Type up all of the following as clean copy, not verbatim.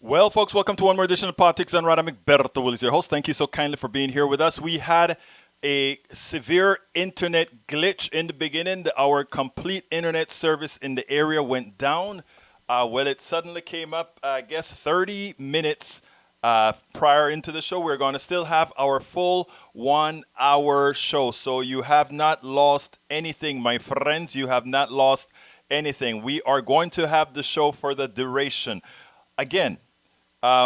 Well, folks, welcome to one more edition of Politics and Rada McBerto Will is your host. Thank you so kindly for being here with us. We had a severe internet glitch in the beginning. Our complete internet service in the area went down. Well, it suddenly came up, I guess, 30 minutes prior into the show. We're going to still have our full 1 hour show. So you have not lost anything, my friends. You have not lost anything. We are going to have the show for the duration. Again,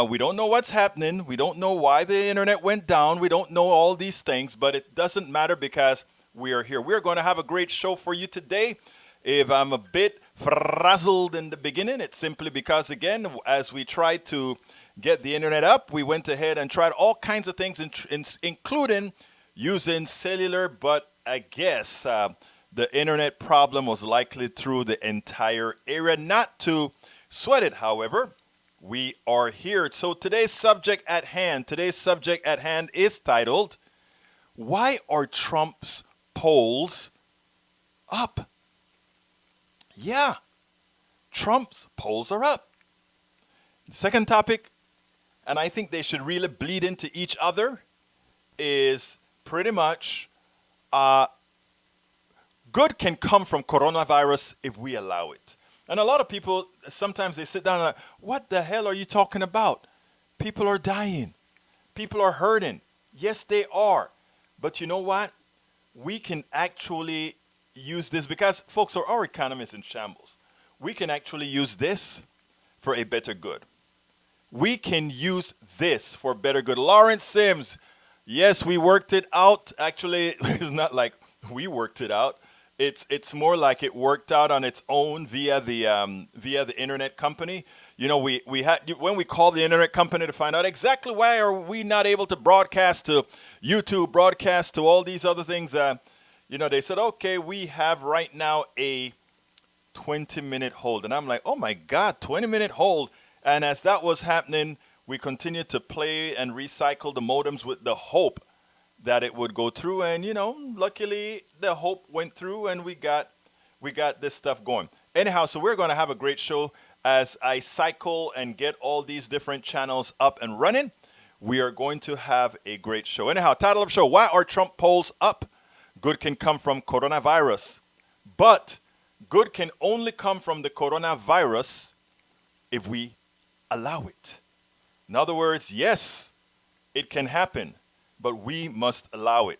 we don't know what's happening. We don't know why the internet went down. We don't know all these things, but it doesn't matter because we are here. We're going to have a great show for you today. If I'm a bit frazzled in the beginning, it's simply because, again, as we tried to get the internet up, we went ahead and tried all kinds of things, including using cellular, but I guess the internet problem was likely through the entire area. Not to sweat it, however. We are here. So today's subject at hand is titled, Why Are Trump's Polls Up? Yeah, Trump's polls are up. The second topic, and I think they should really bleed into each other, is pretty much good can come from coronavirus if we allow it. And a lot of people, sometimes they sit down and like, what the hell are you talking about? People are dying. People are hurting. Yes, they are. But you know what? We can actually use this because, folks, our economy is in shambles. We can actually use this for a better good. We can use this for better good. Lawrence Sims, yes, we worked it out. Actually, it's not like we worked it out. It's more like it worked out on its own via the internet company. You know, we had when we called the internet company to find out exactly why are we not able to broadcast to YouTube, broadcast to all these other things. They said, okay, we have right now a 20-minute hold, and I'm like, oh my God, 20-minute hold. And as that was happening, we continued to play and recycle the modems with the hope that it would go through, and luckily the hope went through, and we got this stuff going. Anyhow, so we're going to have a great show as I cycle and get all these different channels up and running. We are going to have a great show. Anyhow, title of the show: Why are Trump polls up? Good can come from coronavirus, but good can only come from the coronavirus if we allow it. In other words, yes, it can happen, but we must allow it.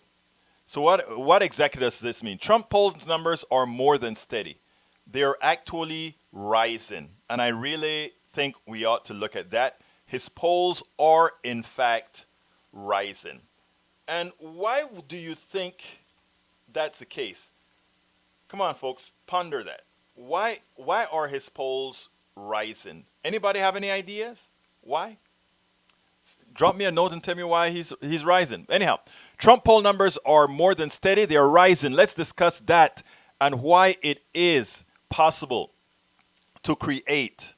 So what exactly does this mean? Trump polls numbers are more than steady. They are actually rising. And I really think we ought to look at that. His polls are, in fact, rising. And why do you think that's the case? Come on, folks, ponder that. Why are his polls rising? Anybody have any ideas? Why? Drop me a note and tell me why he's rising. Anyhow, Trump poll numbers are more than steady. They are rising. Let's discuss that and why it is possible to create.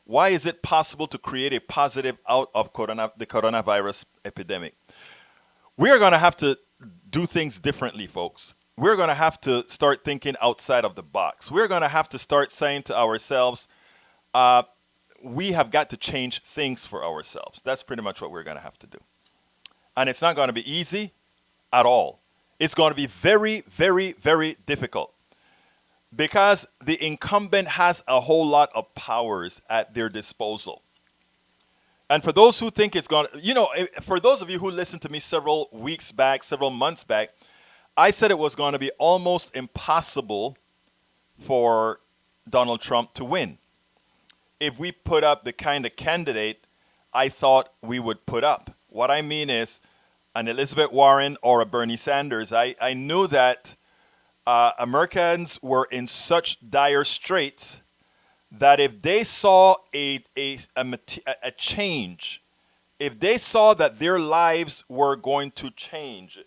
Why is it possible to create a positive out of the coronavirus epidemic? We are going to have to do things differently, folks. We're going to have to start thinking outside of the box. We're going to have to start saying to ourselves, we have got to change things for ourselves. That's pretty much what we're going to have to do. And it's not going to be easy at all. It's going to be very, very, very difficult because the incumbent has a whole lot of powers at their disposal. And for those who think it's going to, for those of you who listened to me several weeks back, several months back, I said it was going to be almost impossible for Donald Trump to win if we put up the kind of candidate I thought we would put up. What I mean is an Elizabeth Warren or a Bernie Sanders. I knew that Americans were in such dire straits that if they saw a change, if they saw that their lives were going to change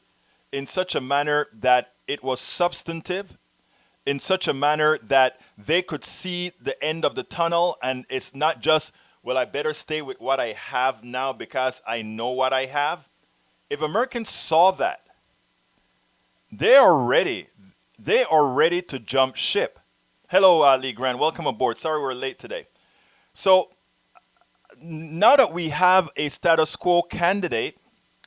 in such a manner that it was substantive, in such a manner that they could see the end of the tunnel, and it's not just, well, I better stay with what I have now because I know what I have. If Americans saw that, they are ready. They are ready to jump ship. Hello, Lee Grant. Welcome aboard. Sorry we're late today. So now that we have a status quo candidate,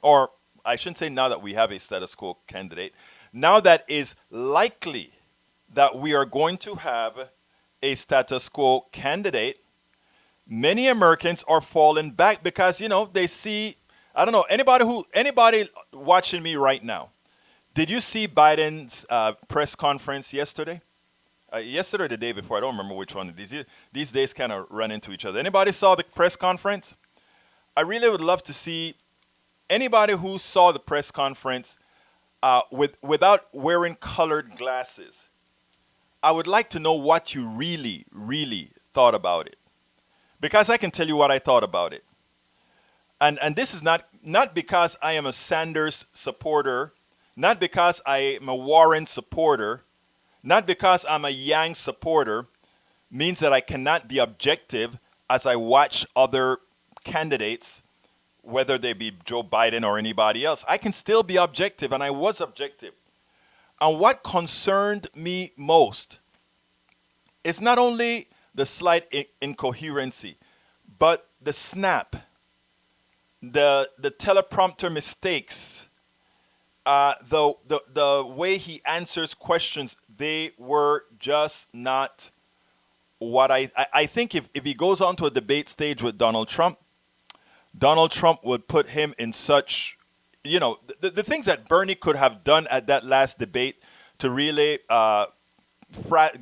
or I shouldn't say now that we have a status quo candidate, now that is likely that we are going to have a status quo candidate, many Americans are falling back because they see. I don't know anybody watching me right now. Did you see Biden's press conference yesterday? Yesterday or the day before? I don't remember which one. These days kind of run into each other. Anybody saw the press conference? I really would love to see anybody who saw the press conference without wearing colored glasses. I would like to know what you really, really thought about it, because I can tell you what I thought about it. And this is not because I am a Sanders supporter, not because I am a Warren supporter, not because I'm a Yang supporter, means that I cannot be objective as I watch other candidates, whether they be Joe Biden or anybody else. I can still be objective, and I was objective. And what concerned me most is not only the slight incoherency, but the snap, the teleprompter mistakes, the way he answers questions. They were just not what I think if he goes on to a debate stage with Donald Trump would put him in such, the things that Bernie could have done at that last debate to really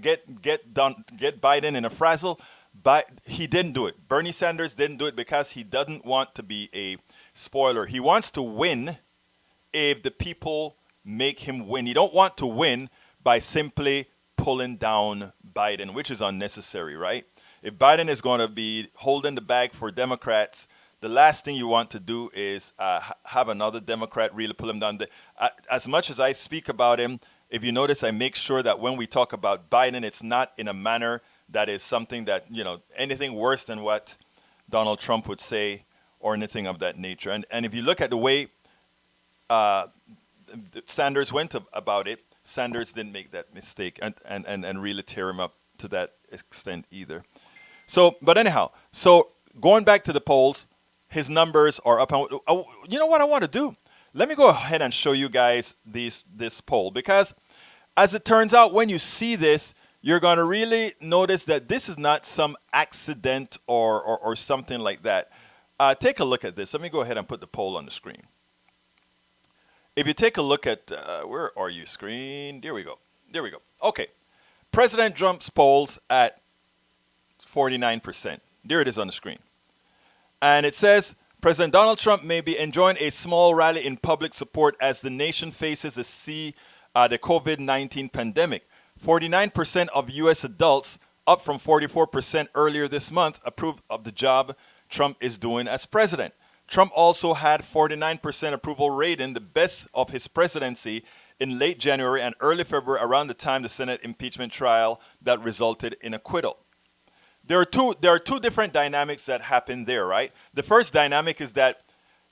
get Biden in a frazzle, but he didn't do it. Bernie Sanders didn't do it because he doesn't want to be a spoiler. He wants to win if the people make him win. He don't want to win by simply pulling down Biden, which is unnecessary, right? If Biden is going to be holding the bag for Democrats, the last thing you want to do is have another Democrat really pull him down. As much as I speak about him, if you notice, I make sure that when we talk about Biden, it's not in a manner that is something that, anything worse than what Donald Trump would say or anything of that nature. And if you look at the way Sanders went about it, Sanders didn't make that mistake and really tear him up to that extent either. So, but anyhow, going back to the polls, his numbers are up. You know what I want to do? Let me go ahead and show you guys this poll, because as it turns out, when you see this, you're going to really notice that this is not some accident or something like that. Take a look at this. Let me go ahead and put the poll on the screen. If you take a look at, where are you, screen? There we go. Okay. President Trump's polls at 49%. There it is on the screen. And it says, President Donald Trump may be enjoying a small rally in public support as the nation faces the COVID-19 pandemic. 49% of U.S. adults, up from 44% earlier this month, approve of the job Trump is doing as president. Trump also had 49% approval rating, the best of his presidency, in late January and early February, around the time the Senate impeachment trial that resulted in acquittal. There are two different dynamics that happen there, right? The first dynamic is that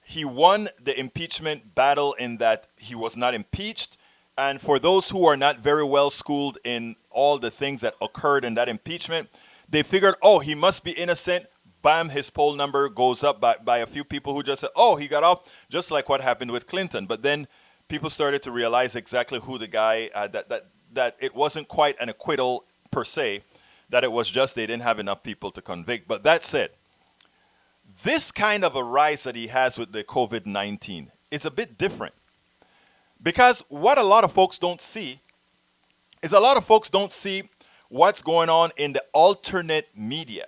he won the impeachment battle in that he was not impeached. And for those who are not very well schooled in all the things that occurred in that impeachment, they figured, oh, he must be innocent. Bam, his poll number goes up by a few people who just said, oh, he got off, just like what happened with Clinton. But then people started to realize exactly who the guy, that it wasn't quite an acquittal per se, that it was just they didn't have enough people to convict. But that said, this kind of a rise that he has with the COVID-19 is a bit different. Because what a lot of folks don't see is what's going on in the alternate media.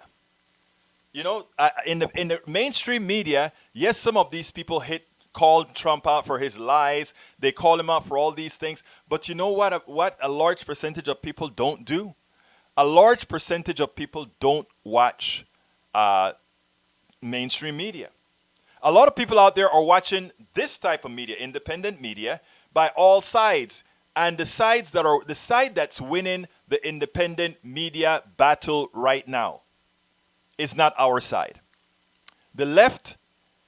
In the mainstream media, yes, some of these people called Trump out for his lies. They call him out for all these things. But you know what a large percentage of people don't do? A large percentage of people don't watch mainstream media. A lot of people out there are watching this type of media, independent media, by all sides. And the side that's winning the independent media battle right now is not our side. The left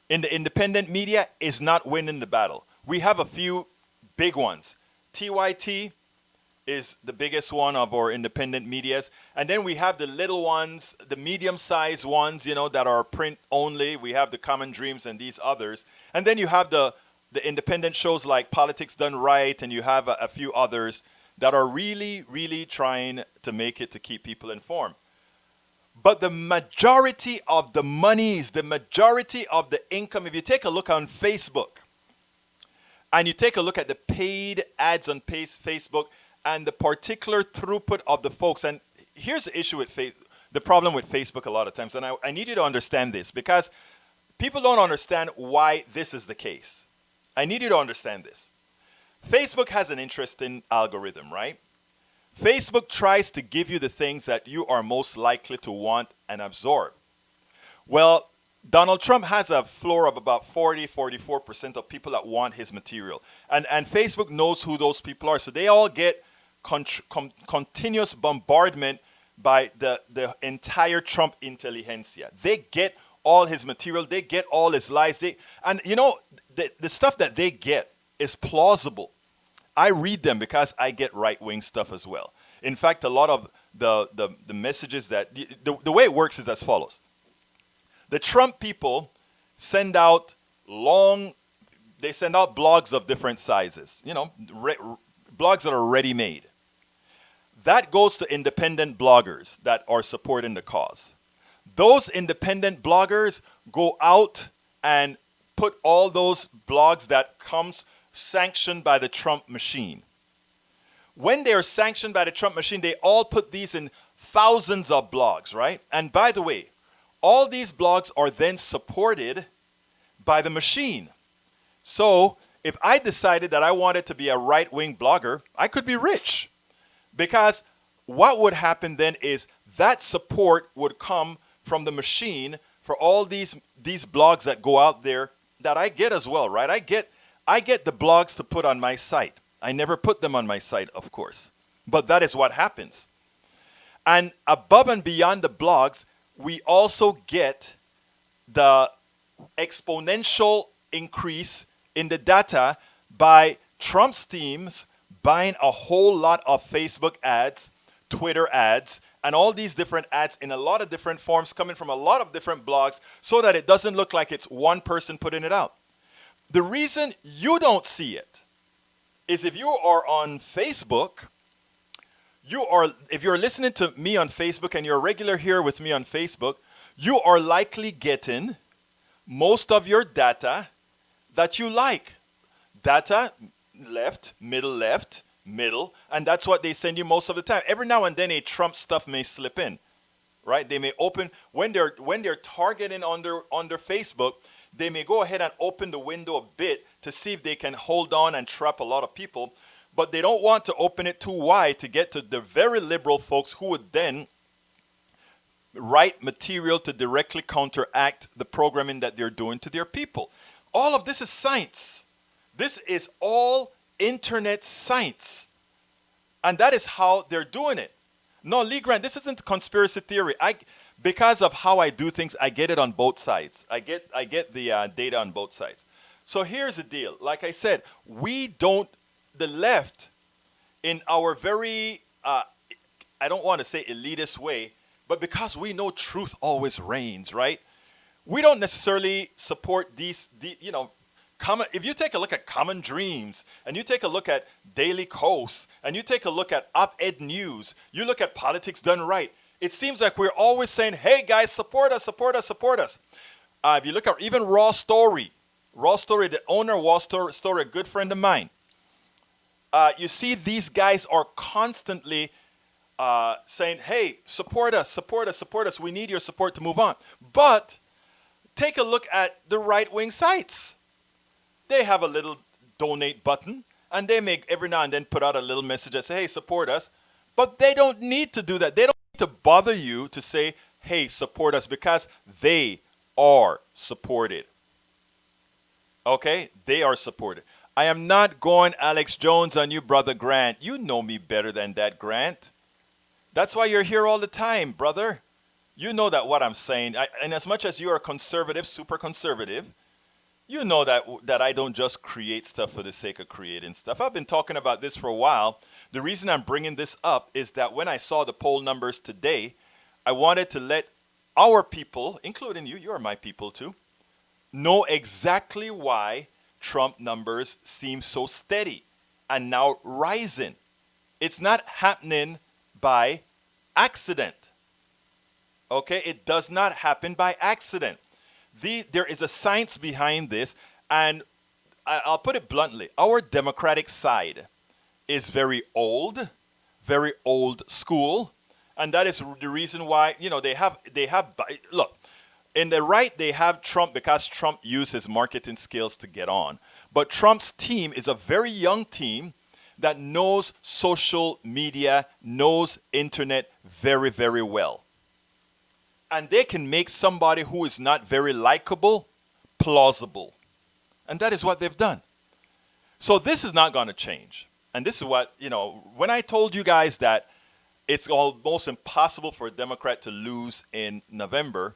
in the independent media is not winning the battle. We have a few big ones. TYT is the biggest one of our independent medias. And then we have the little ones, the medium-sized ones, that are print only. We have the Common Dreams and these others. And then you have the independent shows like Politics Done Right, and you have a few others that are really, really trying to make it to keep people informed. But the majority of the monies, the majority of the income, if you take a look on Facebook and you take a look at the paid ads on Facebook and the particular throughput of the folks, and here's the issue with the problem with Facebook a lot of times, and I need you to understand this because people don't understand why this is the case. I need you to understand this. Facebook has an interesting algorithm, right? Facebook tries to give you the things that you are most likely to want and absorb. Well, Donald Trump has a floor of about 44% of people that want his material. And Facebook knows who those people are. So they all get continuous bombardment by the entire Trump intelligentsia. They get all his material. They get all his lies. The stuff that they get is plausible. I read them because I get right-wing stuff as well. In fact, a lot of the messages that the way it works is as follows. The Trump people send out blogs of different sizes, blogs that are ready-made. That goes to independent bloggers that are supporting the cause. Those independent bloggers go out and put all those blogs that comes sanctioned by the Trump machine. When they're sanctioned by the Trump machine, they all put these in thousands of blogs, right? And by the way, all these blogs are then supported by the machine. So if I decided that I wanted to be a right-wing blogger, I could be rich. Because what would happen then is that support would come from the machine for all these blogs that go out there that I get as well, right? I get the blogs to put on my site. I never put them on my site, of course. But that is what happens. And above and beyond the blogs, we also get the exponential increase in the data by Trump's teams buying a whole lot of Facebook ads, Twitter ads, and all these different ads in a lot of different forms coming from a lot of different blogs so that it doesn't look like it's one person putting it out. The reason you don't see it is if you are on Facebook, if you're listening to me on Facebook and you're a regular here with me on Facebook, you are likely getting most of your data that you like. Data, left, middle, and that's what they send you most of the time. Every now and then a Trump stuff may slip in, right? They may open, when they're targeting under Facebook, they may go ahead and open the window a bit to see if they can hold on and trap a lot of people, but they don't want to open it too wide to get to the very liberal folks who would then write material to directly counteract the programming that they're doing to their people. All of this is science. This is all internet science. And that is how they're doing it. No, Lee Grant, this isn't conspiracy theory. Because of how I do things, I get it on both sides. I get the data on both sides. So here's the deal. Like I said, the left, in our very, I don't want to say elitist way, but because we know truth always reigns, right? We don't necessarily support these if you take a look at Common Dreams, and you take a look at Daily Kos, and you take a look at Op-Ed News, you look at Politics Done Right, it seems like we're always saying, hey guys, support us, support us, support us. If you look at even Raw Story, the owner of Raw Story, a good friend of mine, you see these guys are constantly saying, hey, support us, support us, support us. We need your support to move on. But take a look at the right-wing sites. They have a little donate button, and they may every now and then put out a little message that say, hey, support us. But they don't need to do that. They don't need to bother you to say, hey, support us, because they are supported. Okay? They are supported. I am not going Alex Jones on you, Brother Grant. You know me better than that, Grant. That's why you're here all the time, brother. You know that what I'm saying. And as much as you are conservative, super conservative, You know that I don't just create stuff for the sake of creating stuff. I've been talking about this for a while. The reason I'm bringing this up is that when I saw the poll numbers today, I wanted to let our people, including you, you're my people too, know exactly why Trump numbers seem so steady and now rising. It's not happening by accident. Okay? It does not happen by accident. There is a science behind this, and I'll put it bluntly. Our Democratic side is very old school, and that is the reason why they have look, in the right they have Trump because Trump used his marketing skills to get on. But Trump's team is a very young team that knows social media, knows internet very, very well. And they can make somebody who is not very likable plausible. And that is what they've done. So this is not going to change. And this is what, when I told you guys that it's almost impossible for a Democrat to lose in November,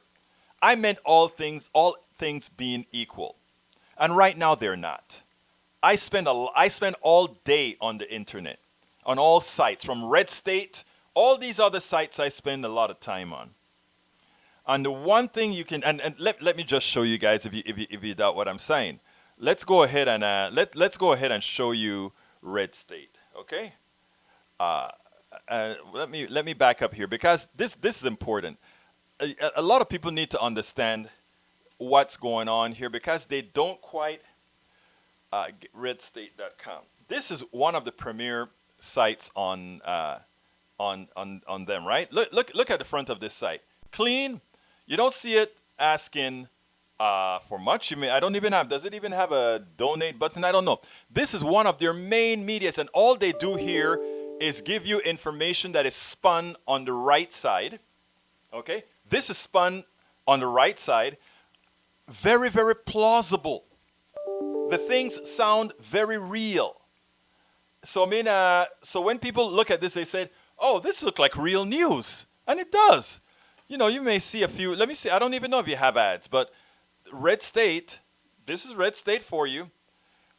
I meant all things being equal. And right now they're not. I spend all day on the internet, on all sites, from Red State, all these other sites I spend a lot of time on. And the one thing you can, and let me just show you guys if you doubt what I'm saying. Let's go ahead and let's go ahead and show you Red State, okay? Uh, let me back up here because this is important. A lot of people need to understand what's going on here because they don't quite redstate.com. This is one of the premier sites on them, right? Look at the front of this site. Clean. You don't see it asking for much. I don't even have. Does it even have a donate button? I don't know. This is one of their main medias, and all they do here is give you information that is spun on the right side. Okay, this is spun on the right side. Very, very plausible. The things sound very real. So so when people look at this, they say, "Oh, this looks like real news," and it does. You may see a few. Let me see. I don't even know if you have ads, but Red State. This is Red State for you.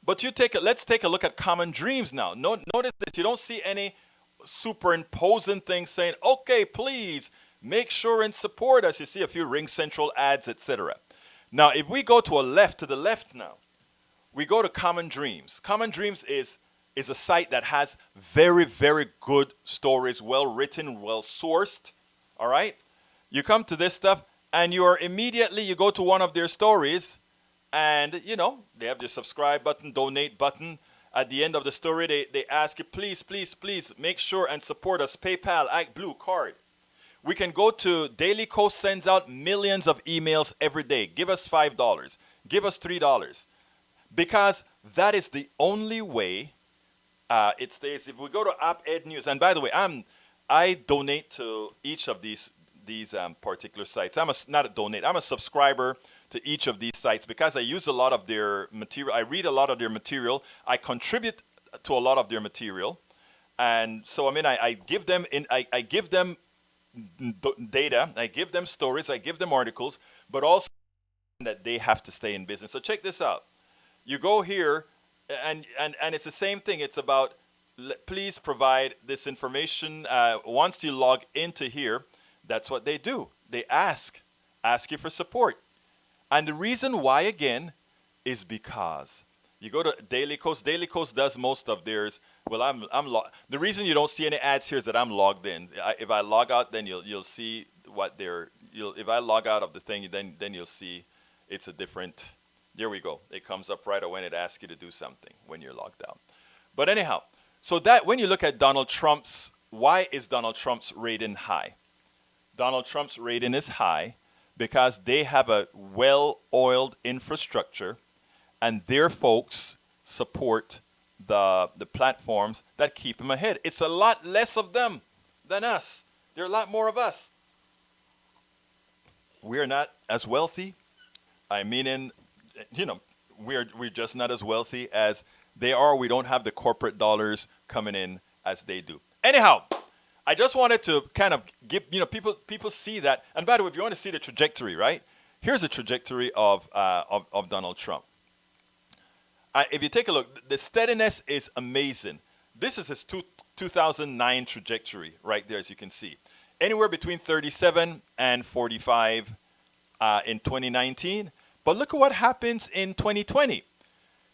But let's take a look at Common Dreams now. Notice this. You don't see any superimposing things saying, "Okay, please make sure and support us." You see a few Ring Central ads, etc. Now, if we go to the left now, we go to Common Dreams. Common Dreams is a site that has very, very good stories, well written, well sourced. All right? You come to this stuff and you go to one of their stories and, they have the subscribe button, donate button. At the end of the story, they ask you, please, please, please make sure and support us. PayPal, ActBlue, card. We can go to Daily Coast sends out millions of emails every day. Give us $5. Give us $3. Because that is the only way it stays. If we go to Op-Ed News, and by the way, I donate to each of these particular sites. Not a donate. I'm a subscriber to each of these sites because I use a lot of their material. I read a lot of their material. I contribute to a lot of their material, and so I give them I give them data. I give them stories. I give them articles, but also that they have to stay in business. So check this out. You go here, and it's the same thing. It's about please provide this information. Once you log into here, that's what they do. They ask you for support. And the reason why, again, is because you go to Daily Coast. Daily Coast does most of theirs. Well, the reason you don't see any ads here is that I'm logged in. If I log out, then you'll see what if I log out of the thing, then you'll see it's a different. There we go. It comes up right away and it asks you to do something when you're logged out. But anyhow, so that when you look at why is Donald Trump's rating high? Donald Trump's rating is high because they have a well-oiled infrastructure and their folks support the platforms that keep them ahead. It's a lot less of them than us. There are a lot more of us. We're not as wealthy. We're just not as wealthy as they are. We don't have the corporate dollars coming in as they do. Anyhow, I just wanted to kind of give, people see that. And by the way, if you want to see the trajectory, right? Here's the trajectory of Donald Trump. If you take a look, the steadiness is amazing. This is his 2009 trajectory right there, as you can see. Anywhere between 37 and 45 in 2019. But look at what happens in 2020.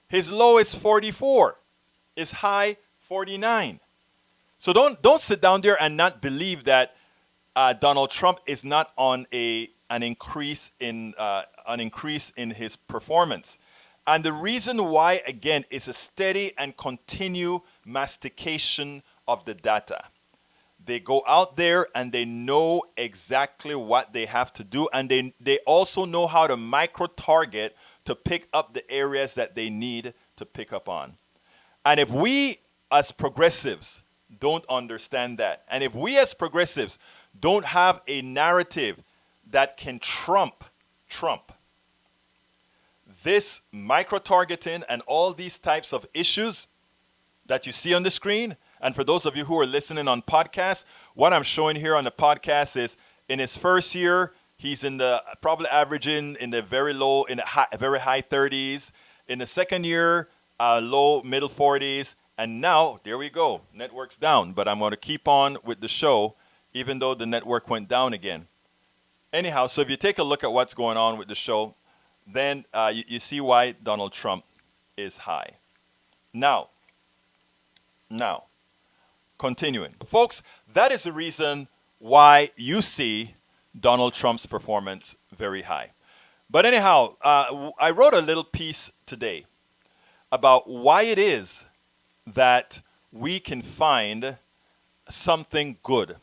His low is 44, his high 49. So don't sit down there and not believe that Donald Trump is not on an increase in his performance. And the reason why, again, is a steady and continue mastication of the data. They go out there and they know exactly what they have to do, and they also know how to micro target to pick up the areas that they need to pick up on. And if we as progressives don't understand that, and if we as progressives don't have a narrative that can trump this micro-targeting and all these types of issues that you see on the screen, and for those of you who are listening on podcasts, what I'm showing here on the podcast is in his first year, he's in the probably averaging in the very low, in the very high 30s. In the second year, low, middle 40s. And now, there we go. Network's down, but I'm going to keep on with the show, even though the network went down again. Anyhow, so if you take a look at what's going on with the show, then you see why Donald Trump is high. Now, continuing. Folks, that is the reason why you see Donald Trump's performance very high. But anyhow, I wrote a little piece today about why it is that we can find something good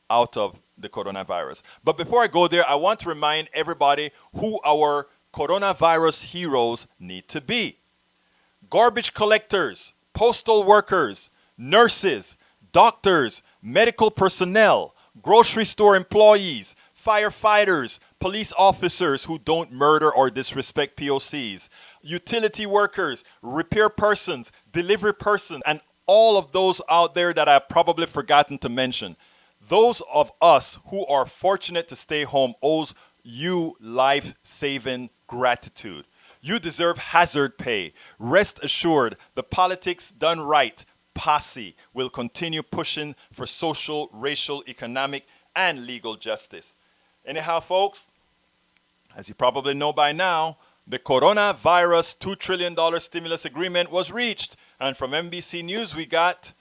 out of the coronavirus. But before I go there, I want to remind everybody who our coronavirus heroes need to be. Garbage collectors, postal workers, nurses, doctors, medical personnel, grocery store employees, firefighters, police officers who don't murder or disrespect POCs, utility workers, repair persons, delivery persons, and all of those out there that I've probably forgotten to mention. Those of us who are fortunate to stay home owes you life-saving gratitude. You deserve hazard pay. Rest assured, the politics done right posse will continue pushing for social, racial, economic, and legal justice. Anyhow, folks, as you probably know by now, the coronavirus $2 trillion stimulus agreement was reached. And from NBC News, we got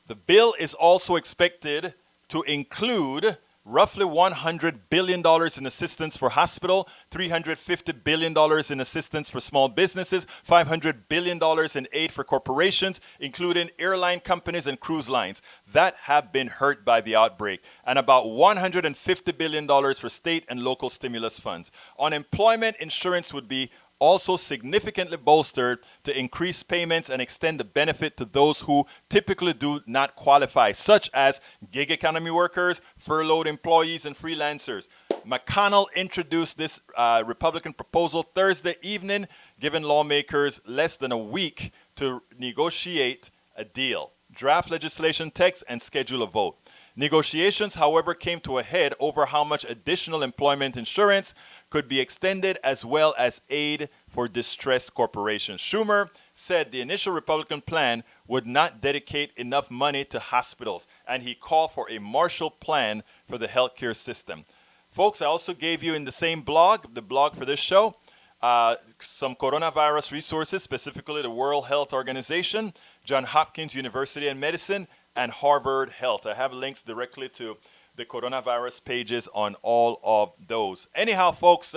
the bill is also expected to include roughly $100 billion in assistance for hospital, $350 billion in assistance for small businesses, $500 billion in aid for corporations, including airline companies and cruise lines that have been hurt by the outbreak, and about $150 billion for state and local stimulus funds. Unemployment insurance would be also significantly bolstered to increase payments and extend the benefit to those who typically do not qualify, such as gig economy workers, furloughed employees, and freelancers. McConnell introduced this Republican proposal Thursday evening, giving lawmakers less than a week to negotiate a deal, draft legislation text, and schedule a vote. Negotiations, however, came to a head over how much additional employment insurance could be extended, as well as aid for distressed corporations. Schumer said the initial Republican plan would not dedicate enough money to hospitals, and he called for a Marshall Plan for the healthcare system. Folks, I also gave you in the same blog, the blog for this show, some coronavirus resources, specifically the World Health Organization, Johns Hopkins University in Medicine, and Harvard Health. I have links directly to the coronavirus pages on all of those. Anyhow, folks,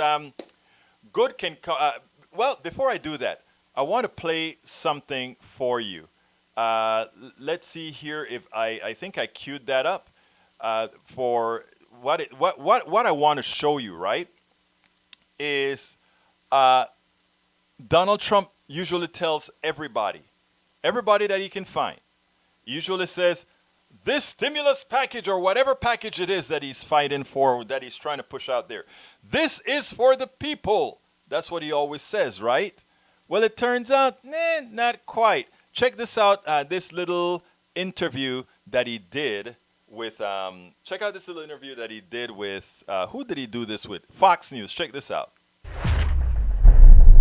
good can come. Well, before I do that, I want to play something for you. Let's see here if I think I queued that up for what I want to show you. Right, is Donald Trump usually tells everybody that he can find. Usually says, this stimulus package or whatever package it is that he's fighting for, that he's trying to push out there, this is for the people. That's what he always says, right? Well, it turns out, not quite. Check this out, this little interview that he did with, check out this little interview that he did with, who did he do this with? Fox News. Check this out.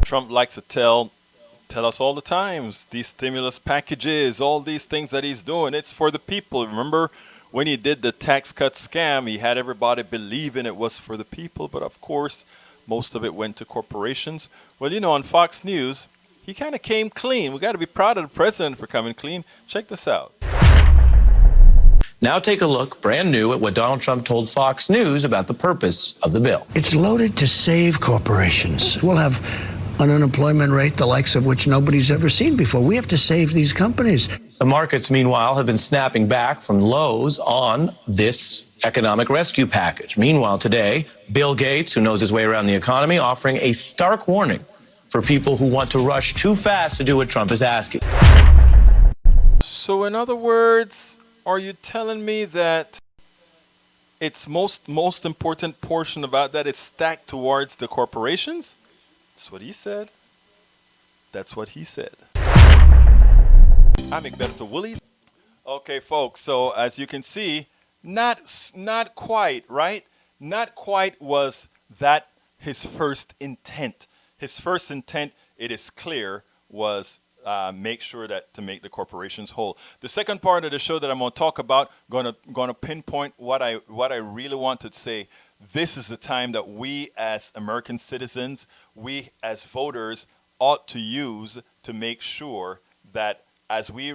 Trump likes to tell tell us all the times, these stimulus packages, all these things that he's doing, it's for the people. Remember when he did the tax cut scam, he had everybody believing it was for the people, but of course, most of it went to corporations. Well, you know, on Fox News, he kind of came clean. We got to be proud of the president for coming clean. Check this out. Now take a look, brand new, at what Donald Trump told Fox News about the purpose of the bill. It's loaded to save corporations. We'll have an unemployment rate the likes of which nobody's ever seen before. We have to save these companies. The markets, meanwhile, have been snapping back from lows on this economic rescue package. Meanwhile, today, Bill Gates, who knows his way around the economy, offering a stark warning for people who want to rush too fast to do what Trump is asking. So in other words, are you telling me that its most important portion about that is stacked towards the corporations? That's what he said. That's what he said. I'm Egberto Willies. Okay, folks, so as you can see, not quite, right? Not quite was that his first intent. His first intent, it is clear, was make sure that to make the corporations whole. The second part of the show that I'm going to talk about, gonna pinpoint what I really want to say. This is the time that we as American citizens, we as voters, ought to use to make sure that as we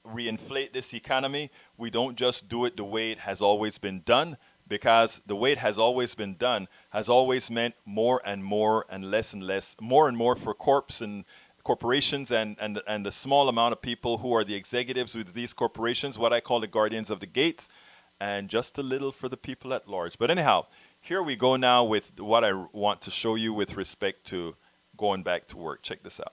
reinflate this economy, we don't just do it the way it has always been done, because the way it has always been done has always meant more and more and less, more and more for corporations and the small amount of people who are the executives with these corporations, what I call the guardians of the gates, and just a little for the people at large. But anyhow, here we go now with what I want to show you with respect to going back to work. Check this out.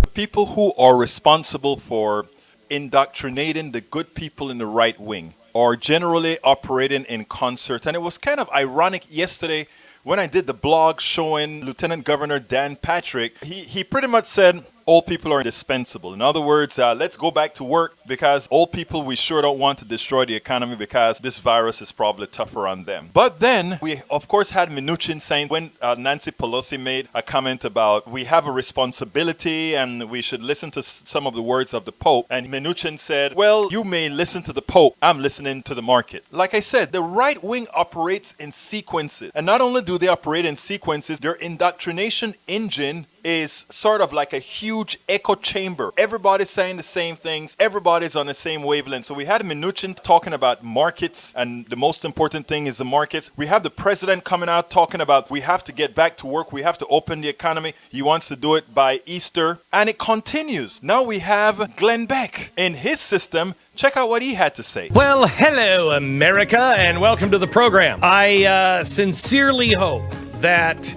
The people who are responsible for indoctrinating the good people in the right wing are generally operating in concert. And it was kind of ironic yesterday when I did the blog showing Lieutenant Governor Dan Patrick. He pretty much said old people are indispensable. In other words, let's go back to work, because old people, we sure don't want to destroy the economy because this virus is probably tougher on them. But then we, of course, had Mnuchin saying, when Nancy Pelosi made a comment about we have a responsibility and we should listen to some of the words of the Pope. And Mnuchin said, well, you may listen to the Pope. I'm listening to the market. Like I said, the right wing operates in sequences. And not only do they operate in sequences, their indoctrination engine is sort of like a huge echo chamber. Everybody's saying the same things. Everybody's on the same wavelength. So we had Mnuchin talking about markets, and the most important thing is the markets. We have the president coming out talking about we have to get back to work. We have to open the economy. He wants to do it by Easter. And it continues. Now we have Glenn Beck in his system. Check out what he had to say. Well, hello, America, and welcome to the program. I sincerely hope that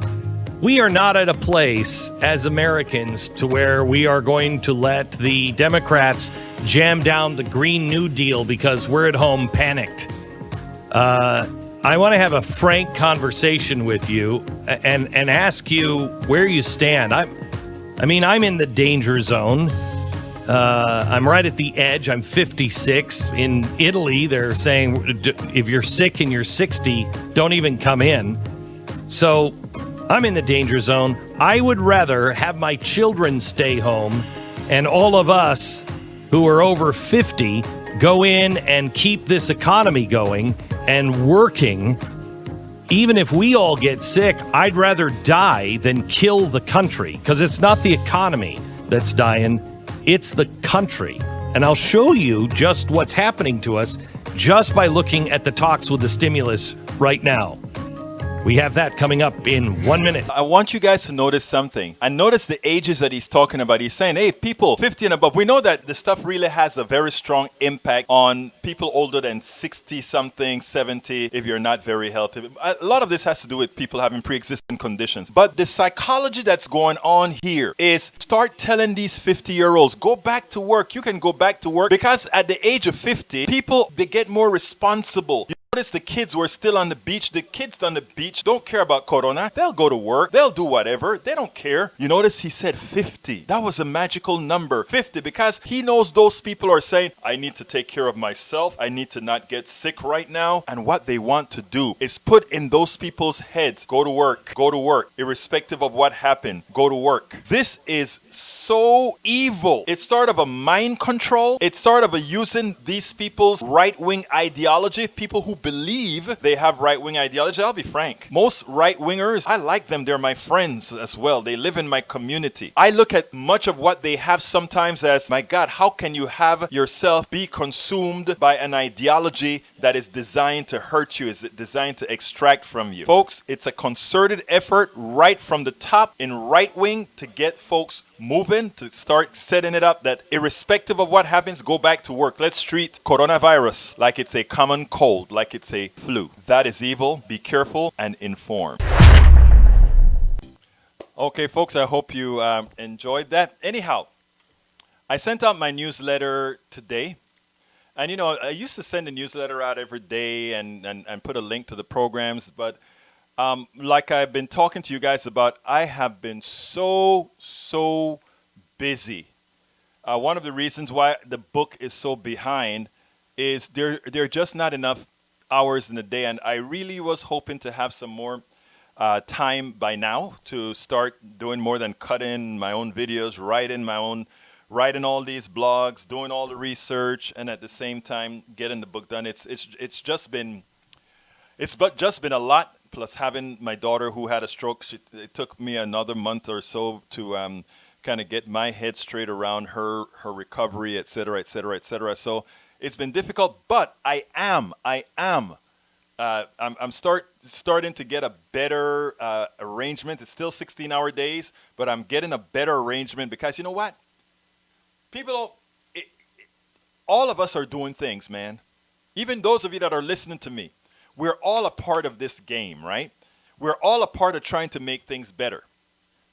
we are not at a place as Americans to where we are going to let the Democrats jam down the Green New Deal because we're at home panicked. I want to have a frank conversation with you and ask you where you stand. I'm in the danger zone. I'm right at the edge. I'm 56. In Italy, they're saying if you're sick and you're 60, don't even come in. So I'm in the danger zone. I would rather have my children stay home and all of us who are over 50 go in and keep this economy going and working. Even if we all get sick, I'd rather die than kill the country, because it's not the economy that's dying, it's the country. And I'll show you just what's happening to us just by looking at the talks with the stimulus right now. We have that coming up in 1 minute. I want you guys to notice something. And notice the ages that he's talking about. He's saying, hey, people 50 and above. We know that the stuff really has a very strong impact on people older than 60-something, 70, if you're not very healthy. A lot of this has to do with people having pre-existing conditions. But the psychology that's going on here is start telling these 50-year-olds, go back to work. You can go back to work because at the age of 50, people, they get more responsible. Notice the kids were still on the beach. The kids on the beach don't care about Corona. They'll go to work. They'll do whatever. They don't care. You notice he said 50. That was a magical number, 50, because he knows those people are saying, I need to take care of myself. I need to not get sick right now. And what they want to do is put in those people's heads, go to work, irrespective of what happened, go to work. This is so evil. It's sort of a mind control. It's sort of a using these people's right-wing ideology, people who believe they have right-wing ideology. I'll be frank. Most right-wingers, I like them. They're my friends as well. They live in my community. I look at much of what they have sometimes as, my God, how can you have yourself be consumed by an ideology that is designed to hurt you, is designed to extract from you? Folks, it's a concerted effort right from the top in right-wing to get folks moving, to start setting it up that irrespective of what happens, go back to work. Let's treat coronavirus like it's a common cold, like it's a flu. That is evil. Be careful and informed. Okay, folks, I hope you enjoyed that. Anyhow, I sent out my newsletter today. And, you know, I used to send a newsletter out every day and put a link to the programs. But like I've been talking to you guys about, I have been so busy. One of the reasons why the book is so behind is there are just not enough hours in the day. And I really was hoping to have some more time by now to start doing more than cutting my own videos, writing all these blogs, doing all the research, and at the same time getting the book done. It's just been a lot. Plus having my daughter who had a stroke, it took me another month or so to kind of get my head straight around her recovery, et cetera, et cetera, et cetera. So it's been difficult, but I'm starting to get a better arrangement. It's still 16-hour days, but I'm getting a better arrangement because you know what? All of us are doing things, man. Even those of you that are listening to me, we're all a part of this game, right? We're all a part of trying to make things better.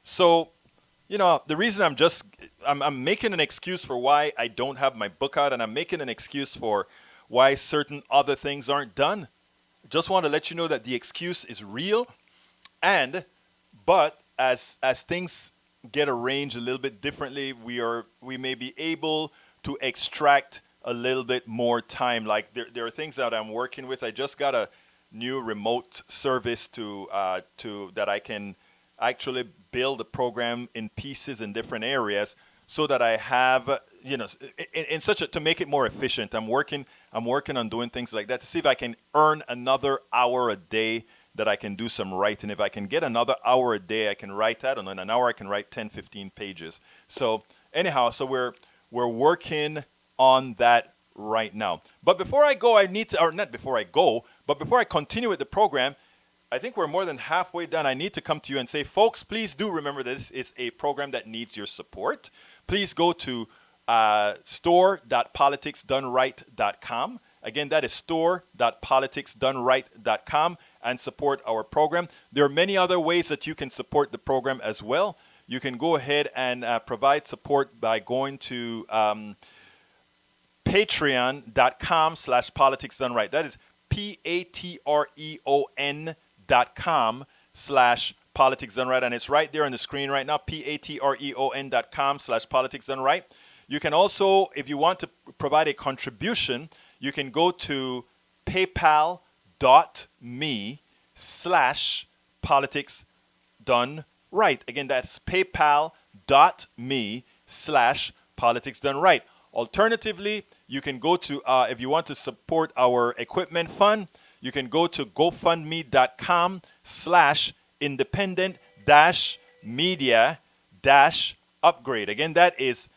So, you know, the reason I'm making an excuse for why I don't have my book out, and I'm making an excuse for why certain other things aren't done. Just want to let you know that the excuse is real, but as things get arranged a little bit differently, we may be able to extract a little bit more time. Like there are things that I'm working with. I just got a new remote service to that I can actually build a program in pieces in different areas so that I have, you know, in such a, to make it more efficient. I'm working on doing things like that to see if I can earn another hour a day that I can do some writing. If I can get another hour a day, I can write that, and in an hour I can write 10, 15 pages. So anyhow, so we're working on that right now. But before I go, but before I continue with the program, I think we're more than halfway done. I need to come to you and say, folks, please do remember that this is a program that needs your support. Please go to store.politicsdoneright.com. Again, that is store.politicsdoneright.com and support our program. There are many other ways that you can support the program as well. You can go ahead and provide support by going to patreon.com/politicsdoneright. That is patreon.com/politicsdoneright. And it's right there on the screen right now, patreon.com/politicsdoneright. You can also, if you want to provide a contribution, you can go to paypal.me/politicsdoneright. Again, that's paypal.me/politicsdoneright. Alternatively, you can go to, if you want to support our equipment fund, you can go to gofundme.com/independent-media-upgrade. Again, that is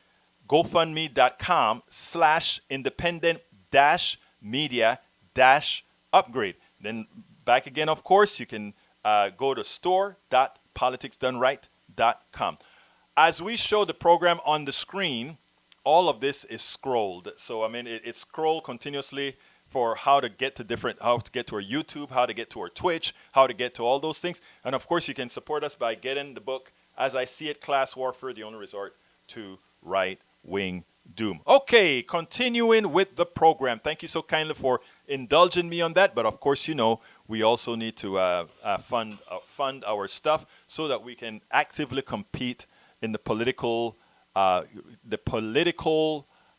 gofundme.com/independent-media-upgrade. Then back again, of course, you can go to store.politicsdoneright.com. As we show the program on the screen, all of this is scrolled. So, I mean, it's scrolled continuously for how to get to our YouTube, how to get to our Twitch, how to get to all those things. And of course, you can support us by getting the book, As I See It, Class Warfare, The Only Resort to Right-Wing Doom. Okay, continuing with the program. Thank you so kindly for indulging me on that. But of course, we also need to fund our stuff so that we can actively compete in the political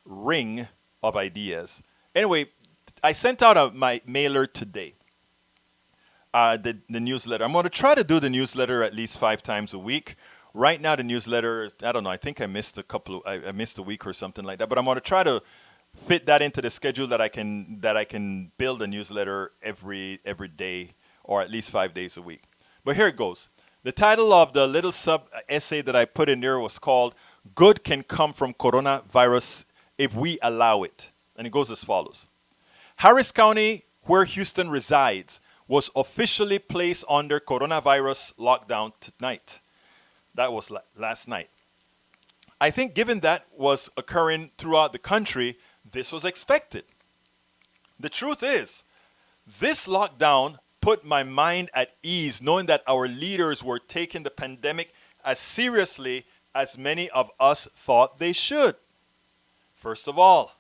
ring of ideas. Anyway, I sent out my mailer today. The newsletter. I'm going to try to do the newsletter at least 5 times a week. Right now, the newsletter, I don't know. I think I missed I missed a week or something like that. But I'm going to try to fit that into the schedule that I can build a newsletter every day, or at least 5 days a week. But here it goes. The title of the little sub essay that I put in there was called "Good Can Come from Coronavirus If We Allow It," and it goes as follows: Harris County, where Houston resides, was officially placed under coronavirus lockdown tonight. That was last night. I think given that was occurring throughout the country, this was expected. The truth is, this lockdown put my mind at ease knowing that our leaders were taking the pandemic as seriously as many of us thought they should. First of all,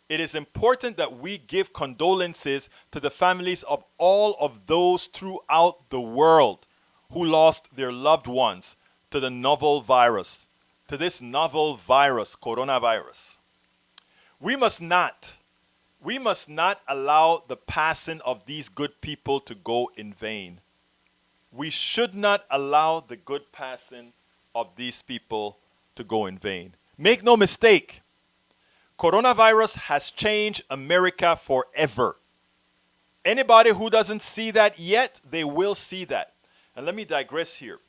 it is important that we give condolences to the families of all of those throughout the world who lost their loved ones to the novel virus, to this novel virus, coronavirus. We must not allow the passing of these good people to go in vain. We should not allow the good passing of these people to go in vain. Make no mistake, coronavirus has changed America forever. Anybody who doesn't see that yet, they will see that. And let me digress here.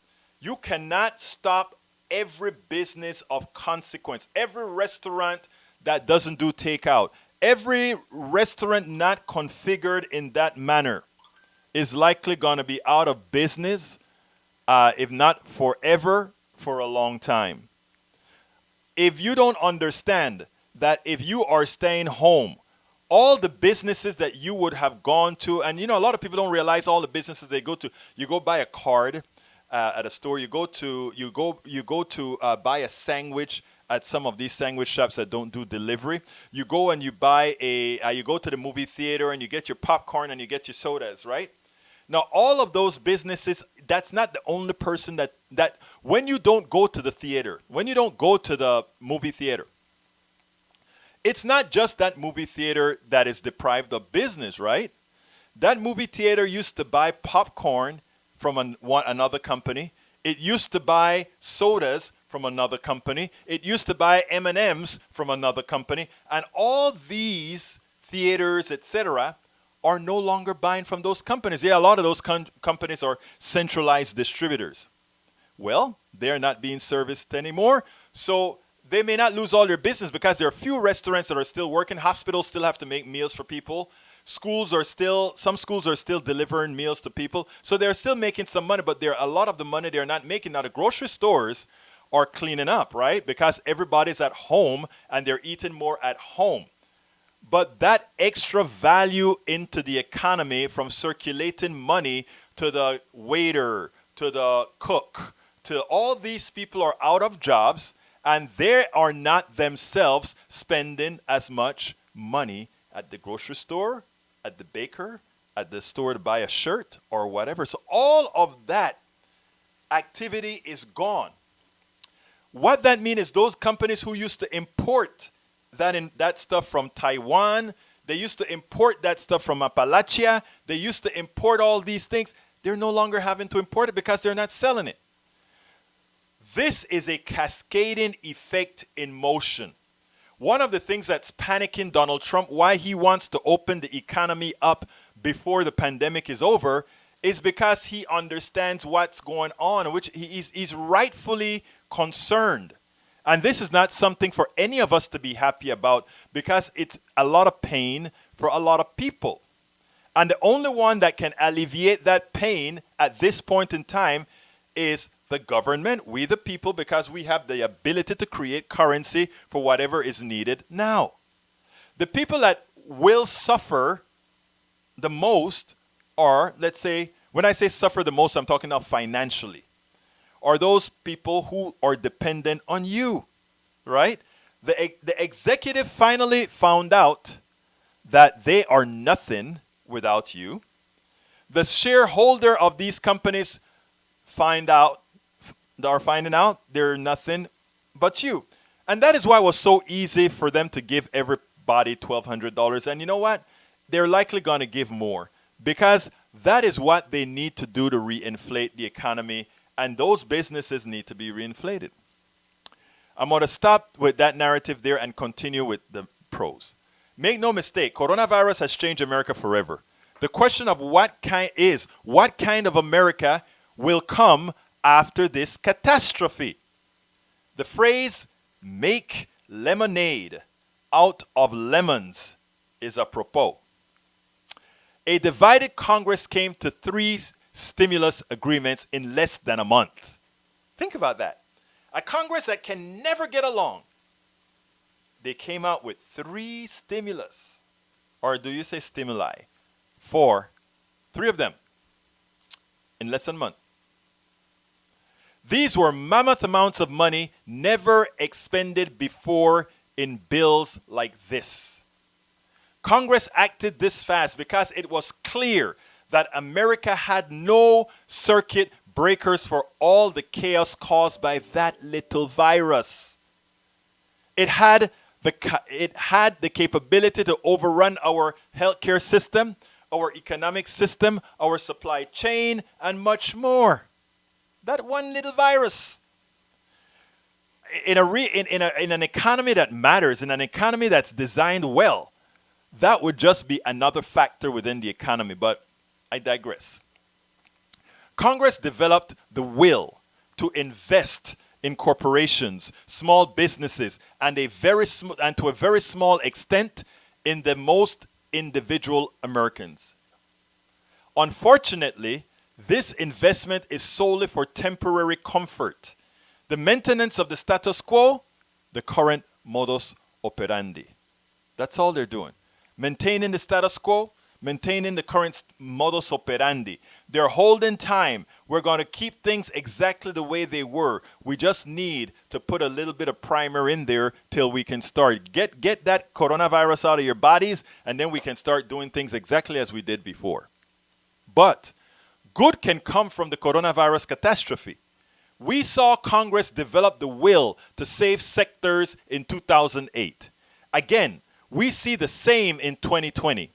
You cannot stop every business of consequence, every restaurant that doesn't do takeout, every restaurant not configured in that manner is likely going to be out of business, if not forever, for a long time. If you don't understand that if you are staying home, all the businesses that you would have gone to, and a lot of people don't realize all the businesses they go to. You go buy a card at a store. You go to buy a sandwich at some of these sandwich shops that don't do delivery. You go and you buy you go to the movie theater and you get your popcorn and you get your sodas, right? Now, all of those businesses, that's not the only person that when you don't go to the theater, when you don't go to the movie theater, it's not just that movie theater that is deprived of business, right? That movie theater used to buy popcorn from another company. It used to buy sodas from another company. It used to buy M&Ms from another company. And all these theaters, etc., are no longer buying from those companies. Yeah, a lot of those companies are centralized distributors. Well, they're not being serviced anymore. So they may not lose all their business because there are few restaurants that are still working. Hospitals still have to make meals for people. Some schools are still delivering meals to people. So they're still making some money, but a lot of the money they're not making. Now, the grocery stores are cleaning up, right? Because everybody's at home and they're eating more at home. But that extra value into the economy from circulating money to the waiter, to the cook, to all these people are out of jobs and they are not themselves spending as much money at the grocery store, at the baker, at the store to buy a shirt or whatever. So all of that activity is gone. What that means is those companies who used to import that stuff from Taiwan, they used to import that stuff from Appalachia, they used to import all these things, they're no longer having to import it because they're not selling it. This is a cascading effect in motion. One of the things that's panicking Donald Trump, why he wants to open the economy up before the pandemic is over, is because he understands what's going on, which he's rightfully concerned. And this is not something for any of us to be happy about because it's a lot of pain for a lot of people. And the only one that can alleviate that pain at this point in time is the government, we the people, because we have the ability to create currency for whatever is needed now. The people that will suffer the most are, let's say, when I say suffer the most, I'm talking now financially, are those people who are dependent on you, right? The executive finally found out that they are nothing without you. The shareholder of these companies are finding out they're nothing but you. And that is why it was so easy for them to give everybody $1,200. And you know what? They're likely going to give more because that is what they need to do to reinflate the economy, and those businesses need to be reinflated. I'm going to stop with that narrative there and continue with the pros. Make no mistake, coronavirus has changed America forever. The question of what kind of America will come after this catastrophe. The phrase, make lemonade out of lemons, is apropos. A divided Congress came to 3 stimulus agreements in less than a month. Think about that. A Congress that can never get along. They came out with 3 stimulus. Or do you say stimuli? 4. 3 of them in less than a month. These were mammoth amounts of money never expended before in bills like this. Congress acted this fast because it was clear that America had no circuit breakers for all the chaos caused by that little virus. It had the capability to overrun our healthcare system, our economic system, our supply chain, and much more. That one little virus. In an economy that matters, in an economy that's designed well, that would just be another factor within the economy, but I digress. Congress developed the will to invest in corporations, small businesses, and to a very small extent in the most individual Americans. Unfortunately, this investment is solely for temporary comfort, the maintenance of the status quo, the current modus operandi. That's all they're doing. Maintaining the status quo, maintaining the current modus operandi. They're holding time. We're going to keep things exactly the way they were. We just need to put a little bit of primer in there till we can start. Get that coronavirus out of your bodies, and then we can start doing things exactly as we did before. But good can come from the coronavirus catastrophe. We saw Congress develop the will to save sectors in 2008. Again, we see the same in 2020.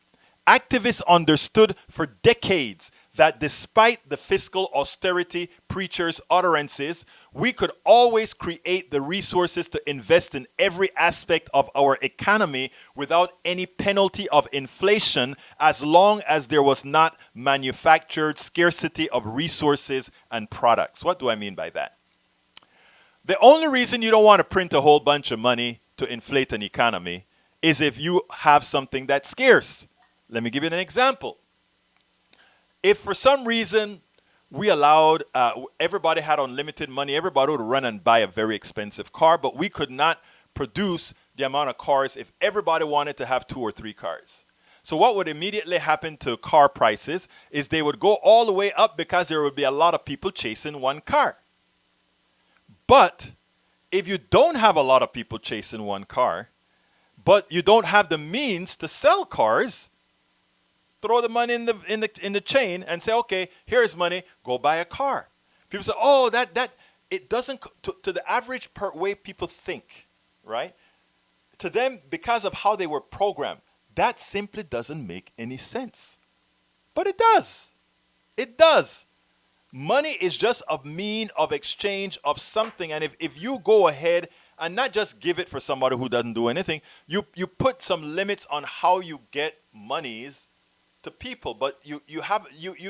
Activists understood for decades that despite the fiscal austerity preachers' utterances, we could always create the resources to invest in every aspect of our economy without any penalty of inflation, as long as there was not manufactured scarcity of resources and products. What do I mean by that? The only reason you don't want to print a whole bunch of money to inflate an economy is if you have something that's scarce. Let me give you an example. If for some reason we allowed, everybody had unlimited money, everybody would run and buy a very expensive car, but we could not produce the amount of cars if everybody wanted to have 2 or 3 cars. So what would immediately happen to car prices is they would go all the way up because there would be a lot of people chasing one car. But if you don't have a lot of people chasing one car, but you don't have the means to sell cars, throw the money in the chain and say, okay, here's money, go buy a car. People say, oh, that it doesn't, to the average way people think, right? To them, because of how they were programmed, that simply doesn't make any sense. But it does. It does. Money is just a mean of exchange of something. And if you go ahead and not just give it for somebody who doesn't do anything, you put some limits on how you get monies to people. But you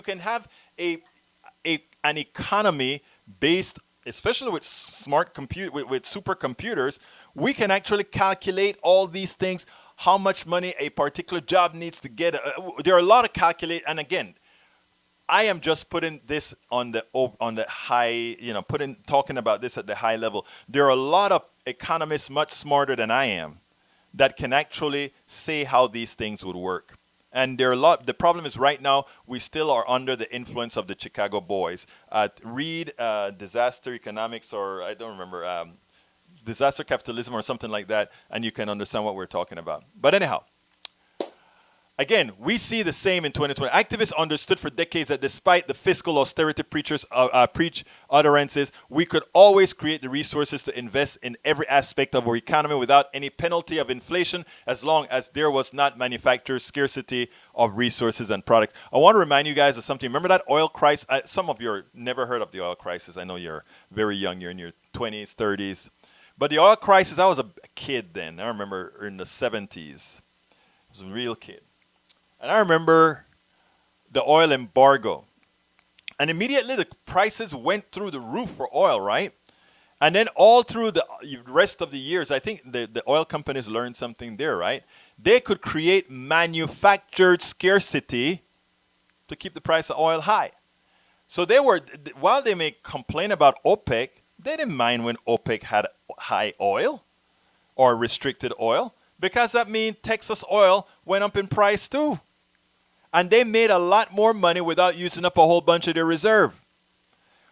can have an economy based, especially with with supercomputers. We can actually calculate all these things, how much money a particular job needs to get. There are a lot of calculate, and again, I am just putting this on the high, talking about this at the high level. There are a lot of economists much smarter than I am that can actually say how these things would work. And there are a lot. The problem is right now we still are under the influence of the Chicago boys. Read Disaster Economics, or I don't remember, Disaster Capitalism or something like that, and you can understand what we're talking about. But anyhow, Again, we see the same in 2020. Activists understood for decades that despite the fiscal austerity preachers preach utterances, we could always create the resources to invest in every aspect of our economy without any penalty of inflation, as long as there was not manufacturer scarcity of resources and products. I want to remind you guys of something. Remember that oil crisis? Some of you are never heard of the oil crisis. I know you're very young. You're in your 20s, 30s. But the oil crisis, I was a kid then. I remember in the 70s. I was a real kid. And I remember the oil embargo. And immediately the prices went through the roof for oil, right? And then all through the rest of the years, I think the oil companies learned something there, right? They could create manufactured scarcity to keep the price of oil high. So they were, while they may complain about OPEC, they didn't mind when OPEC had high oil or restricted oil, because that means Texas oil went up in price too. And they made a lot more money without using up a whole bunch of their reserve.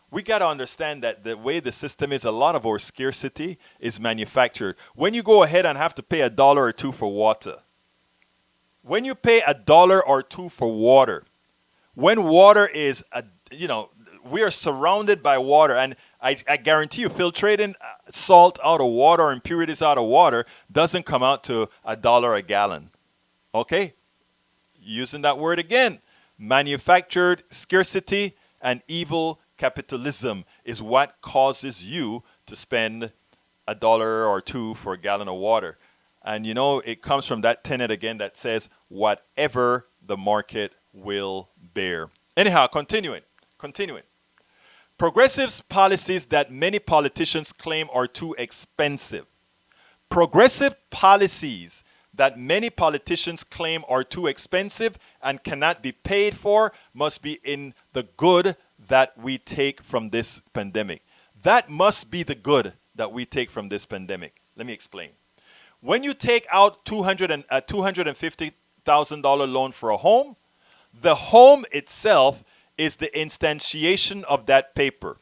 We got to understand that the way the system is, a lot of our scarcity is manufactured. When you go ahead and have to pay $1 or $2 for water, when you pay $1 or $2 for water, when water is, we are surrounded by water, and I guarantee you, filtrating salt out of water or impurities out of water doesn't come out to $1 a gallon. Okay? Using that word again, manufactured scarcity and evil capitalism is what causes you to spend $1 or $2 for a gallon of water. And it comes from that tenet again that says, whatever the market will bear. Anyhow, continuing. Progressive policies that many politicians claim are too expensive. Progressive policies that many politicians claim are too expensive and cannot be paid for must be in the good that we take from this pandemic. That must be the good that we take from this pandemic. Let me explain. When you take out $250,000 loan for a home, the home itself is the instantiation of that paper.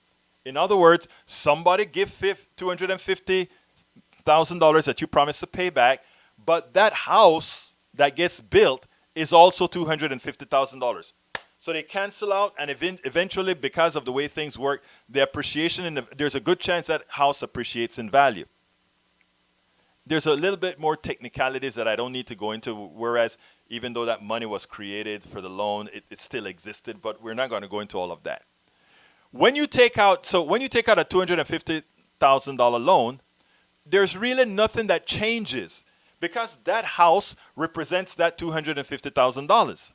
In other words, somebody give $250,000 that you promised to pay back, but that house that gets built is also $250,000. So they cancel out, and eventually, because of the way things work, the appreciation, there's a good chance that house appreciates in value. There's a little bit more technicalities that I don't need to go into, whereas even though that money was created for the loan, it still existed, but we're not going to go into all of that. When you take out a $250,000 loan, there's really nothing that changes, because that house represents that $250,000.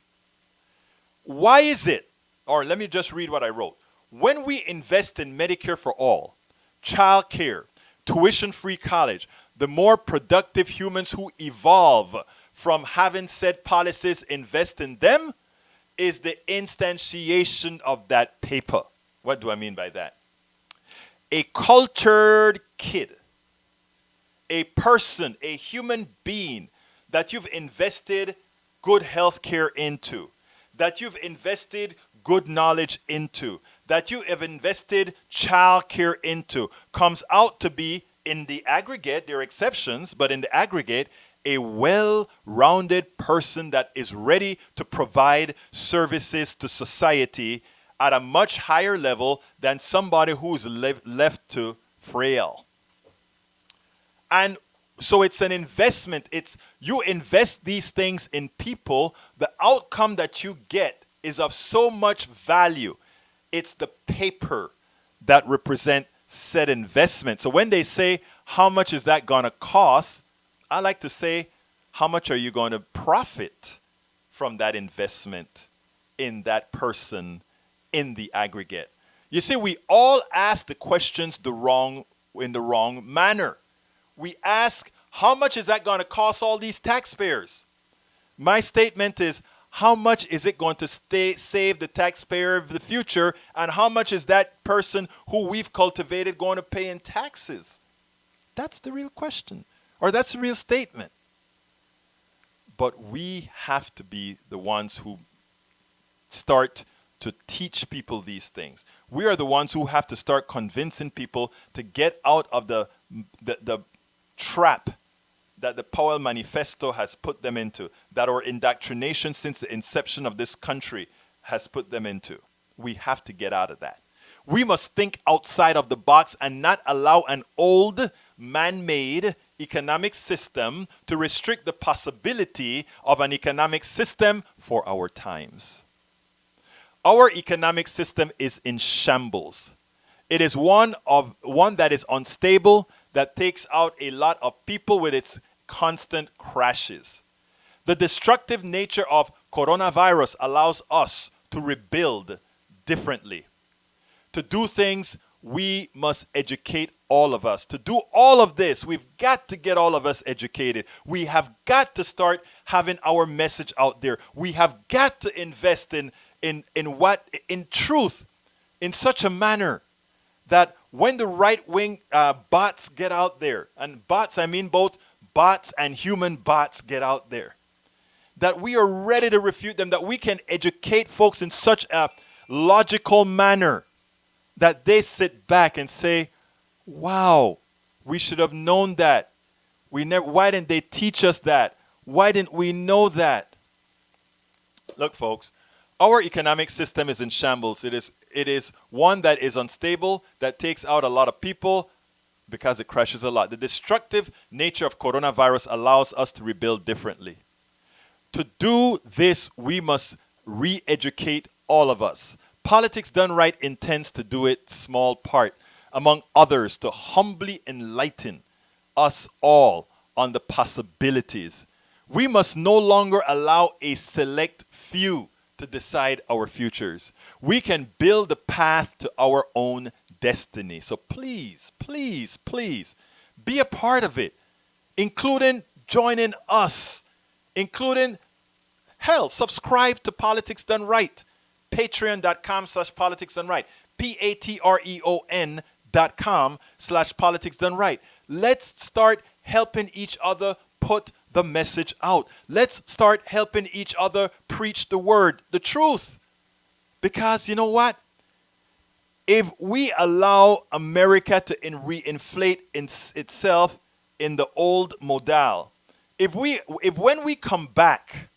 Why is it? Or let me just read what I wrote. When we invest in Medicare for all, child care, tuition-free college, the more productive humans who evolve from having said policies invest in them is the instantiation of that paper. What do I mean by that? A cultured kid, a person, a human being that you've invested good health care into, that you've invested good knowledge into, that you have invested child care into, comes out to be, in the aggregate, there are exceptions, but in the aggregate, a well-rounded person that is ready to provide services to society at a much higher level than somebody who's left to frail. And so it's an investment. You invest these things in people, the outcome that you get is of so much value. It's the paper that represent said investment. So when they say, how much is that going to cost? I like to say, how much are you going to profit from that investment in that person in the aggregate? You see, we all ask the questions in the wrong manner. We ask, how much is that going to cost all these taxpayers? My statement is, how much is it going to save the taxpayer of the future, and how much is that person who we've cultivated going to pay in taxes? That's the real question, or that's the real statement. But we have to be the ones who start to teach people these things. We are the ones who have to start convincing people to get out of the trap that the Powell Manifesto has put them into, that our indoctrination since the inception of this country has put them into. We have to get out of that. We must think outside of the box and not allow an old man-made economic system to restrict the possibility of an economic system for our times. Our economic system is in shambles. It is one that is unstable, that takes out a lot of people with its constant crashes. The destructive nature of coronavirus allows us to rebuild differently. To do things, we must educate all of us. To do all of this, we've got to get all of us educated. We have got to start having our message out there. We have got to invest in truth in such a manner that when the right-wing bots get out there, and bots, I mean both bots and human bots get out there, that we are ready to refute them, that we can educate folks in such a logical manner that they sit back and say, wow, we should have known that. Why didn't they teach us that? Why didn't we know that? Look, folks, our economic system is in shambles. It is one that is unstable, that takes out a lot of people because it crashes a lot. The destructive nature of coronavirus allows us to rebuild differently. To do this, we must re-educate all of us. Politics Done Right intends to do its small part, among others, to humbly enlighten us all on the possibilities. We must no longer allow a select few to decide our futures. We can build a path to our own destiny. So please, please, please, be a part of it, including joining us, including, hell, subscribe to Politics Done Right. Patreon.com/politicsdoneright. Patreon.com/politicsdoneright. Let's start helping each other put the message out. Let's start helping each other preach the word, the truth. Because you know what? If we allow America to reinflate itself in the old model, if when we come back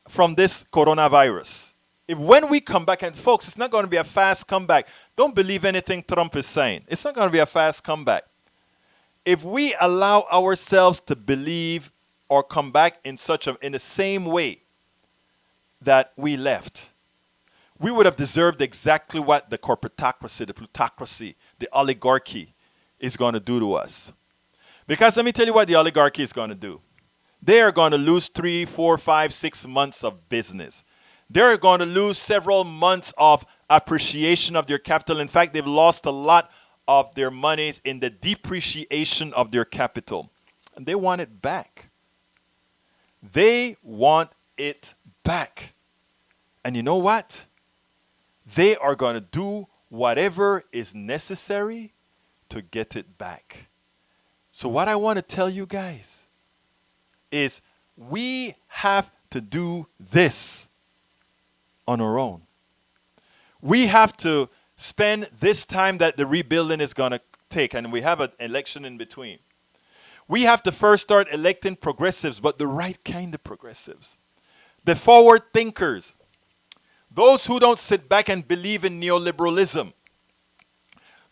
from this coronavirus, when we come back, and folks, it's not going to be a fast comeback. Don't believe anything Trump is saying. It's not going to be a fast comeback. If we allow ourselves to believe or come back in the same way that we left, we would have deserved exactly what the corporatocracy, the plutocracy, the oligarchy is going to do to us. Because let me tell you what the oligarchy is going to do. They are going to lose 3, 4, 5, 6 months of business. They're going to lose several months of appreciation of their capital. In fact, they've lost a lot of their monies in the depreciation of their capital. And they want it back. They want it back. And you know what? They are going to do whatever is necessary to get it back. So what I want to tell you guys is we have to do this on our own. We have to spend this time that the rebuilding is going to take, and we have an election in between. We have to first start electing progressives, but the right kind of progressives. The forward thinkers. Those who don't sit back and believe in neoliberalism.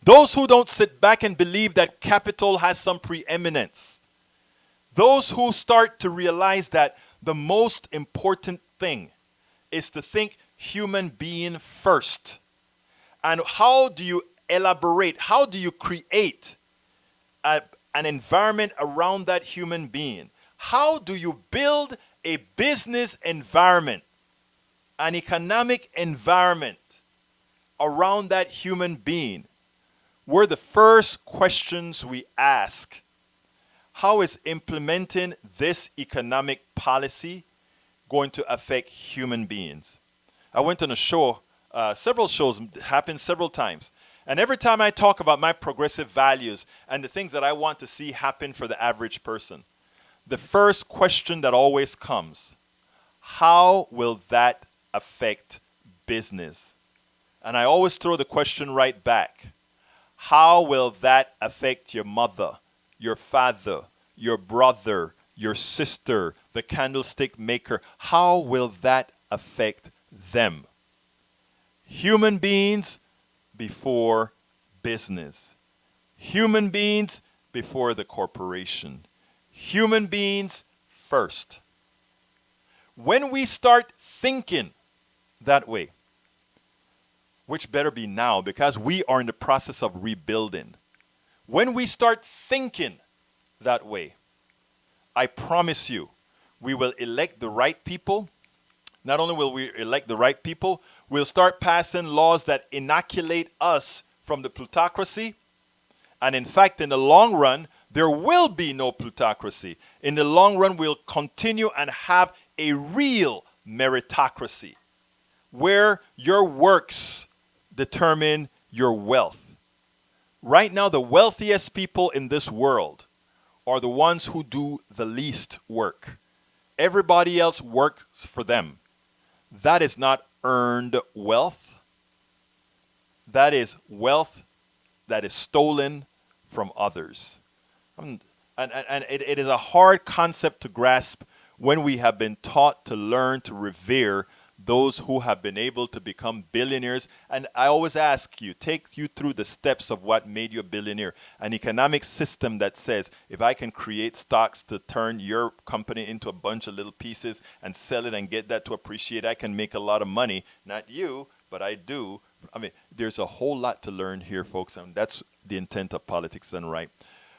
Those who don't sit back and believe that capital has some preeminence. Those who start to realize that the most important thing is to think human being first. And how do you elaborate? How do you create an environment around that human being? How do you build a business environment, an economic environment around that human being? Were the first questions we ask. How is implementing this economic policy going to affect human beings? I went on a show, several shows, happened several times. And every time I talk about my progressive values and the things that I want to see happen for the average person, the first question that always comes, how will that affect business? And I always throw the question right back. How will that affect your mother, your father, your brother, your sister, the candlestick maker, how will that affect them? Human beings before business. Human beings before the corporation. Human beings first. When we start thinking that way, which better be now because we are in the process of rebuilding. When we start thinking that way, I promise you, we will elect the right people. Not only will we elect the right people, we'll start passing laws that inoculate us from the plutocracy. And in fact, in the long run, there will be no plutocracy. In the long run, we'll continue and have a real meritocracy where your works determine your wealth. Right now, the wealthiest people in this world are the ones who do the least work. Everybody else works for them. That is not earned wealth. That is wealth that is stolen from others. And it is a hard concept to grasp when we have been taught to learn to revere those who have been able to become billionaires. And I always ask you, take you through the steps of what made you a billionaire. An economic system that says, if I can create stocks to turn your company into a bunch of little pieces and sell it and get that to appreciate, I can make a lot of money. Not you, but I do. I mean, there's a whole lot to learn here, folks, and that's the intent of Politics Done Right.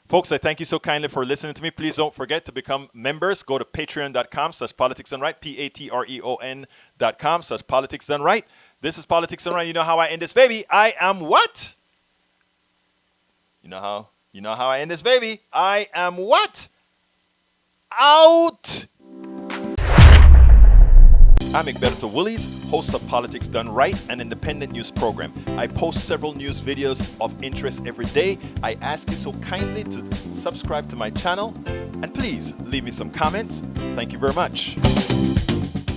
Folks, I thank you so kindly for listening to me. Please don't forget to become members. Go to patreon.com/politicsdoneright, patreon.com/politicsdoneright. This is Politics Done Right. You know how I end this baby. I am what? You know how I end this baby. I am what? Out. I'm Egberto Willies, host of Politics Done Right, an independent news program. I post several news videos of interest every day. I ask you so kindly to subscribe to my channel, and please leave me some comments. Thank you very much.